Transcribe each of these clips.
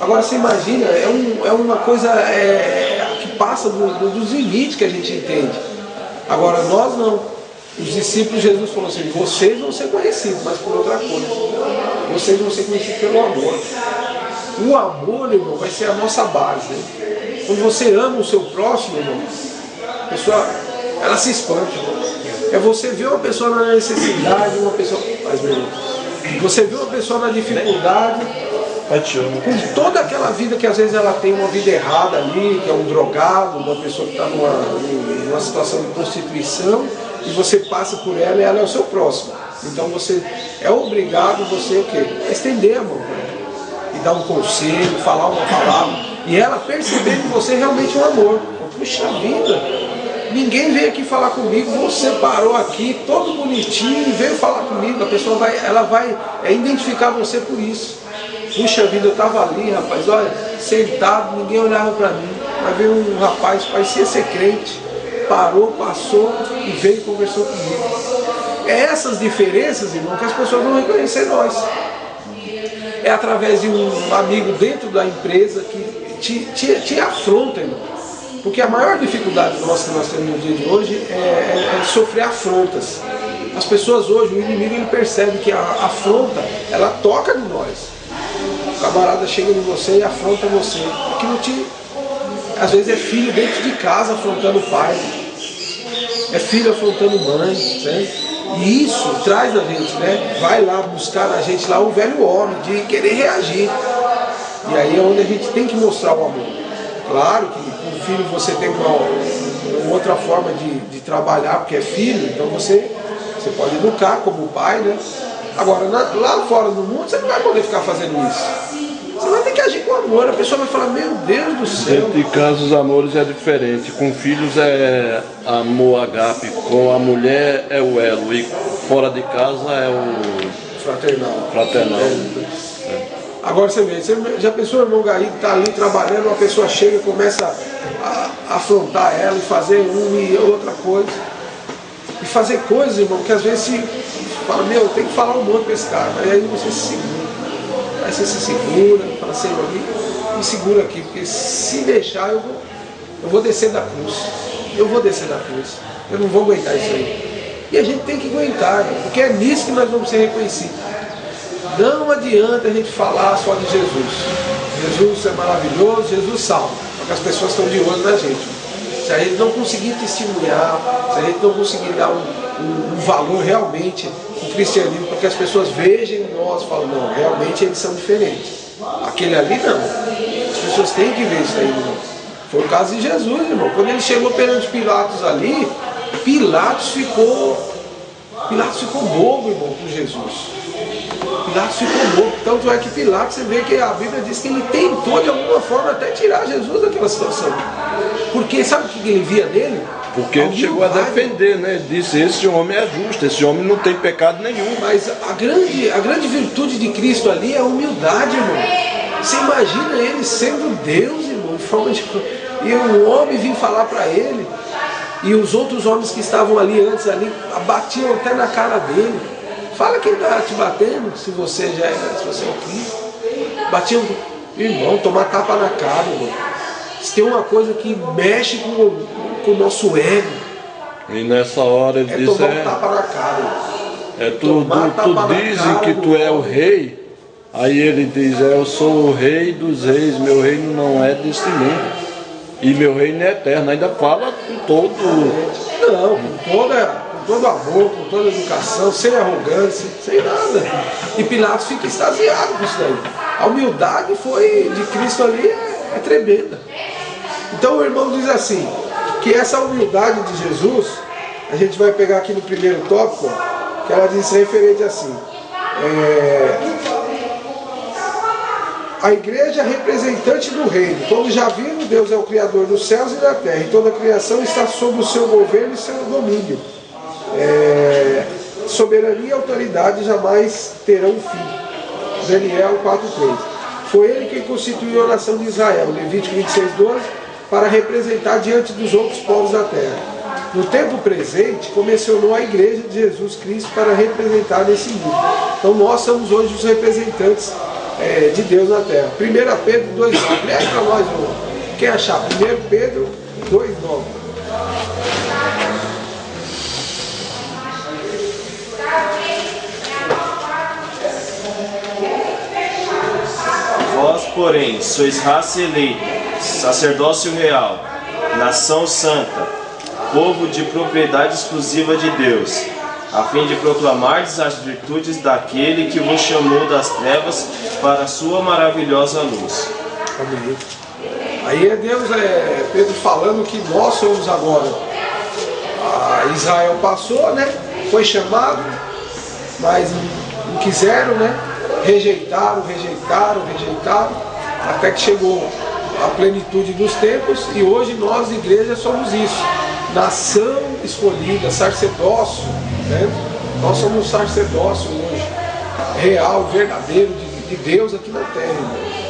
Agora você imagina, é uma coisa que passa dos limites que a gente entende. Agora nós não. Os discípulos, Jesus falou assim, vocês vão ser conhecidos, mas por outra coisa. Vocês vão ser conhecidos pelo amor. O amor, irmão, vai ser a nossa base. Né? Quando você ama o seu próximo, irmão, a pessoa, ela se espanta. É você ver uma pessoa na necessidade, uma pessoa... Você vê uma pessoa na dificuldade, com toda aquela vida que às vezes ela tem uma vida errada ali, que é um drogado, uma pessoa que está numa situação de prostituição, e você passa por ela e ela é o seu próximo. Então você é obrigado, você o quê? A estender a mão para ela. E dar um conselho, falar uma palavra. E ela perceber em você realmente um amor. Puxa vida, ninguém veio aqui falar comigo, você parou aqui, todo bonitinho, e veio falar comigo. A pessoa vai identificar você por isso. Puxa vida, eu estava ali, rapaz, olha, sentado, ninguém olhava para mim. Aí veio um rapaz, parecia ser crente, parou, passou e veio e conversou comigo. É essas diferenças, irmão, que as pessoas vão reconhecer nós. É através de um amigo dentro da empresa que te afronta, irmão. Porque a maior dificuldade nossa que nós temos no dia de hoje é sofrer afrontas. As pessoas hoje, o inimigo, ele percebe que a afronta, ela toca em nós. O camarada chega em você e afronta você. Às vezes é filho dentro de casa afrontando o pai. É filho afrontando mãe. Né? E isso traz a gente, né? Vai lá buscar na gente lá o velho homem, de querer reagir. E aí é onde a gente tem que mostrar o amor. Claro que com o filho você tem uma outra forma de trabalhar, porque é filho, então você pode educar como pai, né? Agora, lá fora do mundo, você não vai poder ficar fazendo isso. Você vai ter que agir com amor. A pessoa vai falar, meu Deus do céu. Dentro de casa os amores é diferente. Com filhos é amor agape, com a mulher é o elo, e fora de casa é o fraternal. Agora você vê, você já pensou, irmão Gaí, que está ali trabalhando, uma pessoa chega e começa a afrontar ela e fazer uma e outra coisa. E fazer coisas, irmão, que às vezes você fala, meu, eu tenho que falar um monte com esse cara. Mas aí você se segura. Aí você se segura, fala, Senhor, me segura aqui, porque se deixar eu vou descer da cruz. Eu vou descer da cruz. Eu não vou aguentar isso aí. E a gente tem que aguentar, irmão, porque é nisso que nós vamos ser reconhecidos. Não adianta a gente falar só de Jesus. Jesus é maravilhoso, Jesus salva. Porque as pessoas estão de olho na gente. Se a gente não conseguir testemunhar, se a gente não conseguir dar um valor realmente no cristianismo, para que as pessoas vejam em nós e falem, não, realmente eles são diferentes. Aquele ali não. As pessoas têm que ver isso aí, irmão. Foi o caso de Jesus, irmão. Quando ele chegou perante Pilatos ali, Pilatos ficou bobo, irmão, com Jesus. Pilatos ficou bobo. Tanto é que Pilatos, você vê que a Bíblia diz que ele tentou de alguma forma até tirar Jesus daquela situação. Porque sabe o que ele via nele? Porque ele chegou a defender, né? Ele disse, esse homem é justo, esse homem não tem pecado nenhum. Mas a grande virtude de Cristo ali é a humildade, irmão. Você imagina ele sendo Deus, irmão, em forma de... E um homem vir falar para ele, e os outros homens que estavam ali antes, ali, batiam até na cara dele. Fala quem está te batendo, se você é o Cristo. Batiam, irmão, tomar tapa na cara, irmão. Se tem uma coisa que mexe com o nosso ego. E nessa hora ele diz, tomar um tapa na cara. Tu dizes que tu é o rei. Aí ele diz, eu sou o rei dos reis, meu reino não é deste mundo. E meu reino é eterno. Ainda fala com todo... Não, com todo amor, com toda educação, sem arrogância, sem nada. E Pilatos fica extasiado com isso daí. A humildade de Cristo ali é tremenda. Então o irmão diz assim, que essa humildade de Jesus, a gente vai pegar aqui no primeiro tópico, que ela diz referente assim, a igreja é representante do reino. Todos já viram, Deus é o Criador dos céus e da terra, e toda a criação está sob o seu governo e seu domínio. Soberania e autoridade jamais terão fim. Daniel 4:3. Foi ele quem constituiu a nação de Israel, Levítico 26:12, para representar diante dos outros povos da terra. No tempo presente, comissionou a igreja de Jesus Cristo para representar nesse mundo. Então nós somos hoje os representantes de Deus na terra. 1 Pedro 2,9. Lê para nós, quem achar? 1 Pedro 2,9. Vós, porém, sois raça eleita, sacerdócio real, nação santa, povo de propriedade exclusiva de Deus, a fim de proclamardes as virtudes daquele que vos chamou das trevas para a sua maravilhosa luz. Amém. Aí é Deus, Pedro falando que nós somos agora. Israel passou, né? Foi chamado, mas não quiseram, né? Rejeitaram, até que chegou a plenitude dos tempos, e hoje nós, igreja, somos isso. Nação escolhida, sacerdócio, né? Nós somos sacerdócio hoje, real, verdadeiro, de Deus aqui na terra.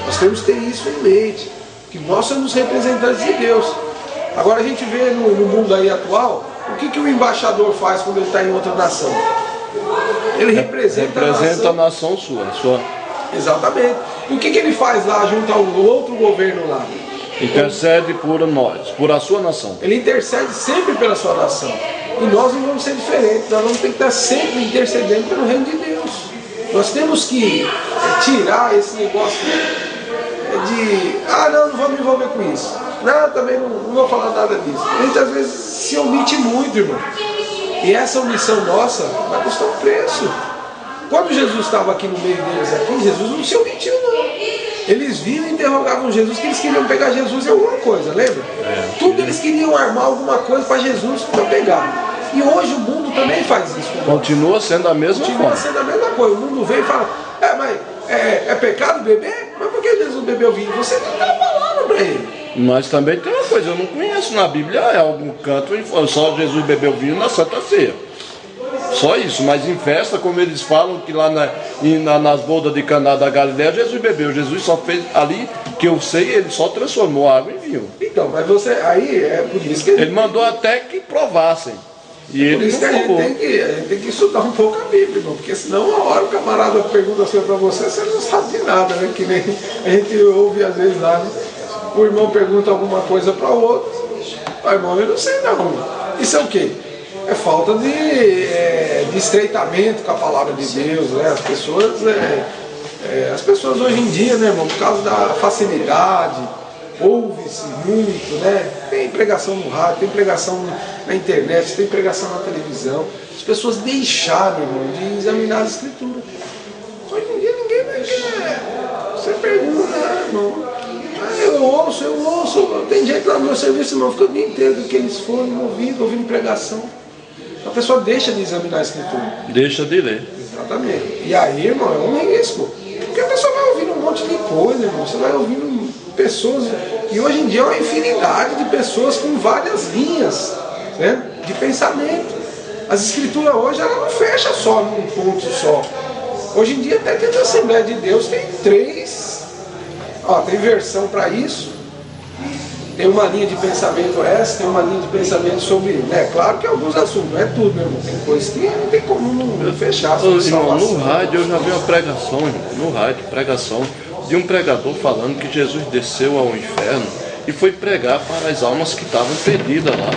Nós temos que ter isso em mente, que nós somos representantes de Deus. Agora a gente vê no mundo aí atual, o que o embaixador faz quando ele está em outra nação? Ele representa a nação sua. Exatamente. E o que ele faz lá junto ao outro governo lá? Intercede por nós, por a sua nação. Ele intercede sempre pela sua nação. E nós não vamos ser diferentes. Nós vamos ter que estar sempre intercedendo pelo reino de Deus. Nós temos que tirar esse negócio de não vou me envolver com isso. Não, também não vou falar nada disso. A gente às vezes se omite muito, irmão. E essa omissão nossa vai custar um preço. Quando Jesus estava aqui no meio deles, Jesus não se omitiu, não. Eles viram e interrogavam Jesus, que eles queriam pegar Jesus em alguma coisa, lembra? Tudo eles queriam armar alguma coisa para Jesus para pegar. E hoje o mundo também faz isso. Continua sendo a mesma coisa. Continua sendo a mesma coisa. O mundo vem e fala, mas é pecado beber? Mas por que Jesus bebeu vinho? Você tem que dar a palavra para ele. Mas também tem uma coisa, eu não conheço na Bíblia, em algum canto, só Jesus bebeu vinho na Santa Ceia. Só isso, mas em festa, como eles falam que lá nas bodas de Caná da Galileia, Jesus bebeu. Jesus só fez ali, que eu sei, ele só transformou água em vinho. Então, mas você, aí é por isso que ele mandou até que provassem. E ele por isso que a gente tem que estudar um pouco a Bíblia, irmão, porque senão uma hora o camarada pergunta assim para você não sabe de nada, né? Que nem a gente ouve às vezes lá, né? O irmão pergunta alguma coisa para o outro. Irmão, eu não sei não. Isso é o quê? É falta de estreitamento com a palavra de Deus, né? As pessoas hoje em dia, né, irmão, por causa da facilidade, ouve-se muito, né? Tem pregação no rádio, tem pregação na internet, tem pregação na televisão. As pessoas deixaram, irmão, de examinar as escrituras. Hoje em dia ninguém vai querer. Você pergunta, irmão. Eu ouço, tem gente lá no meu serviço, irmão, fica o dia inteiro do que eles foram ouvindo pregação. A pessoa deixa de examinar a escritura. Deixa de ler. Exatamente. E aí, irmão, é um risco. Porque a pessoa vai ouvindo um monte de coisa, irmão. Você vai ouvindo pessoas. E hoje em dia é uma infinidade de pessoas com várias linhas, né, de pensamento. As escrituras hoje, ela não fecha só num ponto só. Hoje em dia, até dentro da Assembleia de Deus, tem 3. Tem versão para isso, tem uma linha de pensamento essa, tem uma linha de pensamento sobre, né? Claro que alguns assuntos, não é tudo, meu irmão. Tem coisas que não tem como não fechar. Irmão, no rádio eu já vi uma pregação, pregação de um pregador falando que Jesus desceu ao inferno e foi pregar para as almas que estavam perdidas lá.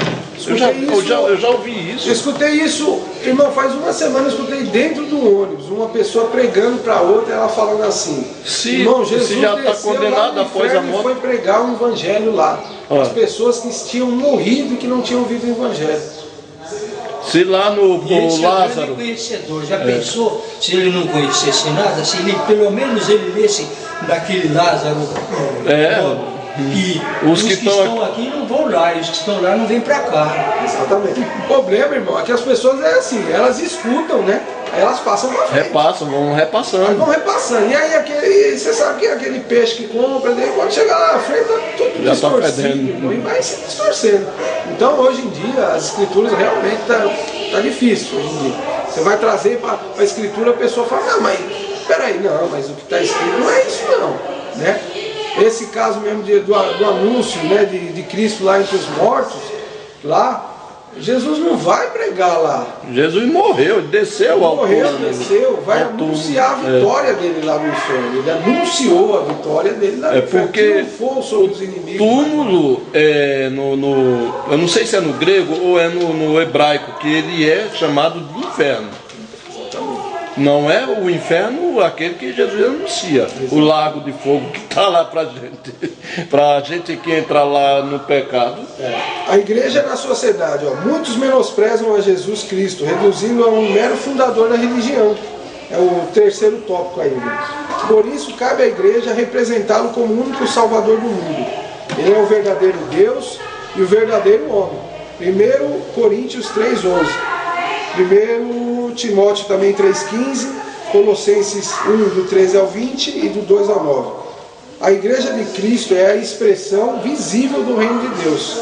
Eu já ouvi isso. Eu escutei isso, irmão, faz uma semana eu escutei dentro do ônibus, uma pessoa pregando para outra, ela falando assim, irmão, Jesus já está condenado após a morte. Foi pregar um evangelho lá, as pessoas que tinham morrido e que não tinham ouvido o evangelho. Se lá no Lázaro... Conhecedor, já pensou se ele não conhecesse nada, se ele, pelo menos ele lesse daquele Lázaro... que os que estão aqui não vão lá, e os que estão lá não vêm para cá. Exatamente. O problema, irmão, é que as pessoas é assim, elas escutam, né? Aí elas passam para frente. Vão repassando. Aí vão repassando. E aí você sabe que aquele peixe que compra, daí quando chegar lá na frente, tá tudo já distorcido, e vai se distorcendo. Então hoje em dia as escrituras realmente tá difícil hoje em dia. Você vai trazer para a escritura, a pessoa fala, mas peraí, mas o que está escrito não é isso não, né? Esse caso mesmo do anúncio, né, de Cristo lá entre os mortos, lá, Jesus não vai pregar lá. Jesus morreu, desceu ao Morreu, túmulo. desceu, vai anunciar a vitória dele lá no inferno. Ele anunciou a vitória dele lá no inferno. Porque triunfou sobre os inimigos. Túmulo, eu não sei se é no grego ou é no hebraico, que ele é chamado de inferno. Não é o inferno aquele que Jesus anuncia, o lago de fogo que está lá para a gente que entra lá no pecado. A igreja na sociedade, muitos menosprezam a Jesus Cristo, reduzindo a um mero fundador da religião. É o terceiro tópico aí. Por isso cabe à igreja representá-lo como o único salvador do mundo. Ele é o verdadeiro Deus e o verdadeiro homem. 1 Coríntios 3,11. 1 Timóteo também 3,15, Colossenses 1, do 13 ao 20 e do 2 ao 9. A igreja de Cristo é a expressão visível do reino de Deus.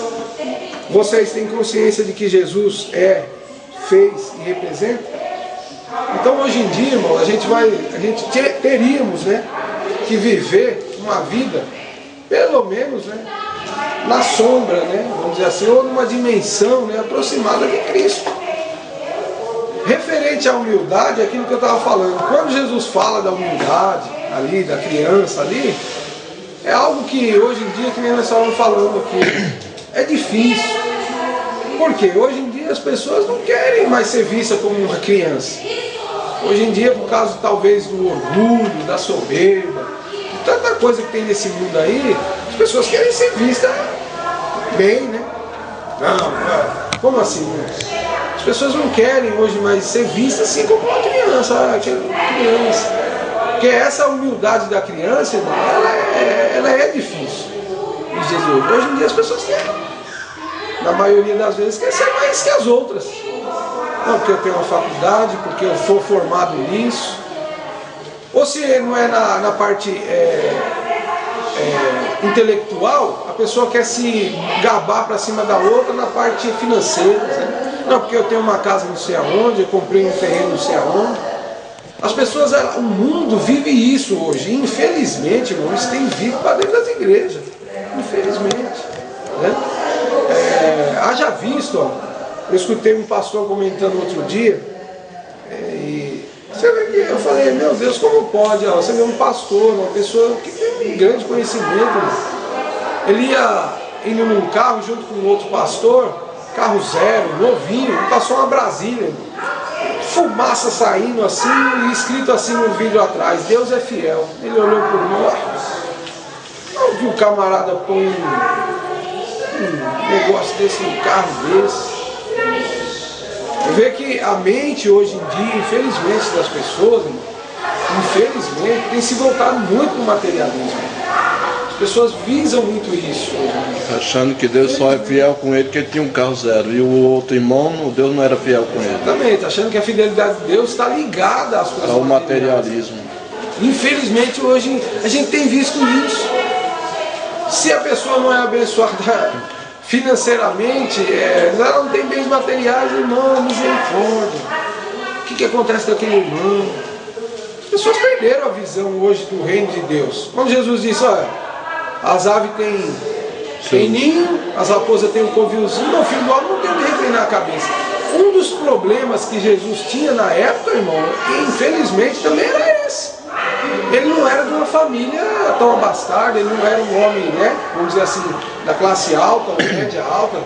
Vocês têm consciência de que Jesus fez e representa? Então hoje em dia, irmão, a gente teríamos, né, que viver uma vida, pelo menos, né, na sombra, né, vamos dizer assim, ou numa dimensão, né, aproximada de Cristo. Referente à humildade, é aquilo que eu estava falando. Quando Jesus fala da humildade ali, da criança ali, é algo que hoje em dia, que nem nós estávamos falando aqui, é difícil. Por quê? Hoje em dia as pessoas não querem mais ser vistas como uma criança. Hoje em dia, por causa talvez do orgulho, da soberba, de tanta coisa que tem nesse mundo aí, as pessoas querem ser vistas bem, né? Não, como assim, né? As pessoas não querem hoje mais ser vistas assim como uma criança, criança. Porque essa humildade da criança, irmão, ela é difícil. E Jesus, hoje em dia as pessoas querem, na maioria das vezes, quer ser mais que as outras. Não, porque eu tenho uma faculdade, porque eu sou formado nisso. Ou se não é na parte intelectual, a pessoa quer se gabar para cima da outra na parte financeira, né? Não, porque eu tenho uma casa não sei aonde, eu comprei um terreno não sei aonde. As pessoas, o mundo vive isso hoje. Infelizmente, irmão, isso tem vindo para dentro das igrejas. Infelizmente. Né? Haja visto, eu escutei um pastor comentando outro dia, e você vê que eu falei, meu Deus, como pode? Você vê um pastor, uma pessoa que tem um grande conhecimento, né? Ele ia indo num carro junto com outro pastor, carro zero, novinho, passou uma Brasília, fumaça saindo assim, e escrito assim no vídeo atrás, Deus é fiel. Ele olhou por mim, não que o camarada põe um negócio desse no carro desse. Vê que a mente hoje em dia, infelizmente, das pessoas, infelizmente, tem se voltado muito para o materialismo. As pessoas visam muito isso hoje, achando que Deus só é fiel com ele porque ele tinha um carro zero. E o outro irmão, Deus não era fiel com ele. Exatamente, achando que a fidelidade de Deus está ligada às coisas ao materialismo. Infelizmente, hoje a gente tem visto isso. Se a pessoa não é abençoada financeiramente, ela não tem bens materiais, irmão, misericórdia. O que acontece com aquele irmão? As pessoas perderam a visão hoje do reino de Deus. Quando Jesus disse, olha, as aves têm ninho, as raposas têm um covilzinho, o filho do homem não tem onde reclinar a cabeça. Um dos problemas que Jesus tinha na época, irmão, e infelizmente também era esse. Ele não era de uma família tão abastada, ele não era um homem, né, vamos dizer assim, da classe alta, ou média alta.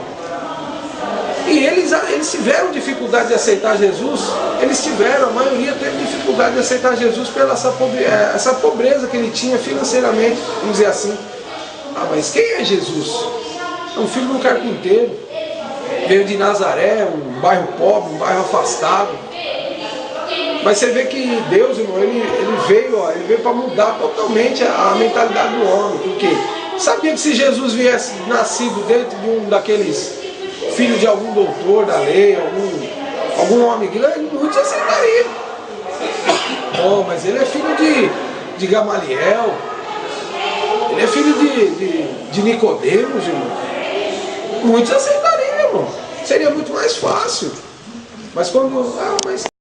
E eles tiveram dificuldade de aceitar Jesus, a maioria teve dificuldade de aceitar Jesus pela essa pobreza que ele tinha financeiramente, vamos dizer assim. Ah, mas quem é Jesus? É um filho de um carpinteiro, veio de Nazaré, um bairro pobre, um bairro afastado. Mas você vê que Deus, irmão, ele veio para mudar totalmente a mentalidade do homem. Porque sabia que se Jesus viesse nascido dentro de um daqueles filhos de algum doutor da lei, algum homem grande, muitos aceitariam. Oh, mas ele é filho de Gamaliel, ele é filho de Nicodemos, irmão. Muitos aceitariam, irmão. Seria muito mais fácil. Mas quando...